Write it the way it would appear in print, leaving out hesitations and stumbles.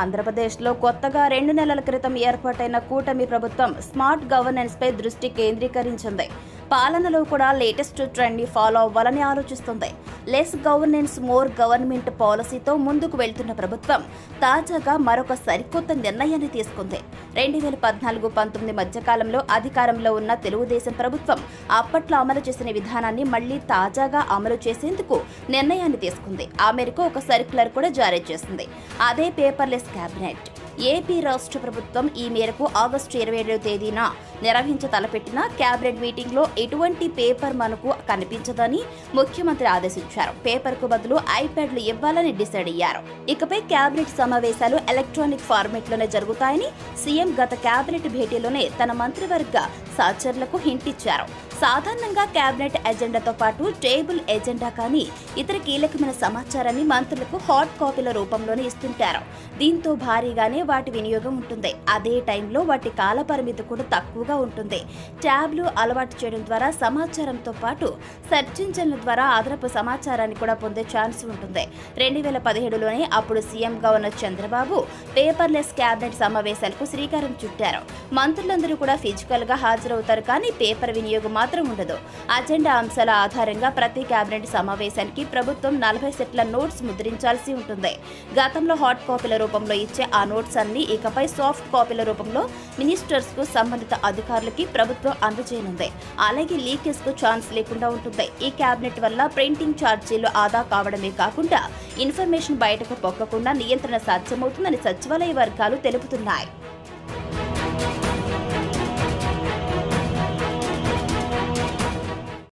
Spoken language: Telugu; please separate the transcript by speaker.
Speaker 1: ఆంధ్రప్రదేశ్లో కొత్తగా 2 నెలల క్రితం ఏర్పాటైన కూటమి ప్రభుత్వం స్మార్ట్ గవర్నెన్స్ పై దృష్టి కేంద్రీకరించింది. పాలనలో కూడా లేటెస్ట్ ట్రెండ్ ని ఫాలో అవ్వాలని ఆలోచిస్తుంది. లెస్ గవర్నెన్స్ మోర్ గవర్నమెంట్ పాలసీతో ముందుకు వెళ్తున్న ప్రభుత్వం తాజాగా మరొక సరికొత్త నిర్ణయాన్ని తీసుకుంది. 2014-19 మధ్యకాలంలో అధికారంలో ఉన్న తెలుగుదేశం ప్రభుత్వం అప్పట్లో అమలు చేసిన విధానాన్ని మళ్లీ తాజాగా అమలు చేసేందుకు నిర్ణయాన్ని తీసుకుంది. ఆ మేరకు ఒక సర్క్యులర్ కూడా జారీ చేసింది. అదే పేపర్లెస్ క్యాబినెట్. ఏపీ రాష్ట్ర ప్రభుత్వం ఈ మేరకు ఆగస్టు 27వ తేదీన నిర్వహించ తలపెట్టిన కేబినెట్ మీటింగ్ లో ఎటువంటి పేపర్ మనకు కనిపించదని ముఖ్యమంత్రి ఆదేశించారు. పేపర్ కు బదులు ఐప్యాడ్లు ఇవ్వాలని డిసైడ్ అయ్యారు. ఇకపై కేబినెట్ సమావేశాలు ఎలక్ట్రానిక్ ఫార్మేట్ లోనే జరుగుతాయని సీఎం గత కేబినెట్ భేటీలోనే తన మంత్రివర్గ సహచరులకు హింట్ ఇచ్చారు. సాధారణంగా కేబినెట్ ఎజెండాతో పాటు టేబుల్ ఎజెండా కానీ ఇతర కీలకమైన సమాచారాన్ని మంత్రులకు హాట్ కాపీల రూపంలోనే ఇస్తుంటారు. దీంతో భారీగానే వాటి వినియోగం ఉంటుంది. అదే టైంలో వాటి కాల పరిమితి కూడా తక్కువగా ఉంటుంది. ట్యాబ్లు అలవాటు చేయడం ద్వారా సమాచారంతో పాటు సెర్చ్ ఇంజిన్ల ద్వారా అదనపు సమాచారాన్ని కూడా పొందే ఛాన్స్ ఉంటుంది. 2017లోనే అప్పుడు సీఎంగా ఉన్న చంద్రబాబు పేపర్లెస్ కేబినెట్ సమావేశాలకు శ్రీకారం చుట్టారు. మంత్రులందరూ కూడా ఫిజికల్ గా హాజరవుతారు, కానీ పేపర్ వినియోగం మాత్రం ఉండదు. అజెండా అంశాల ఆధారంగా ప్రతి కేబినెట్ సమావేశానికి ప్రభుత్వం 40 సెట్ల నోట్స్ ముద్రించాల్సి ఉంటుంది. గతంలో హాట్ కాపీల రూపంలో ఇచ్చే ఆ నోట్స్ అన్ని ఇకపై సాఫ్ట్ కాపీల రూపంలో మినిస్టర్స్ కు సంబంధిత అధికారులకి ప్రభుత్వం అందజేయనుంది. అలాగే లీకేజ్ కు ఛాన్స్ లేకుండా ఉంటుంది. ఈ కేబినెట్ వల్ల ప్రింటింగ్ ఛార్జీలు ఆదా కావడమే కాకుండా ఇన్ఫర్మేషన్ బయటకు పొక్కకుండా నియంత్రణ సాధ్యమవుతుందని సచివాలయ వర్గాలు తెలుపుతున్నాయి.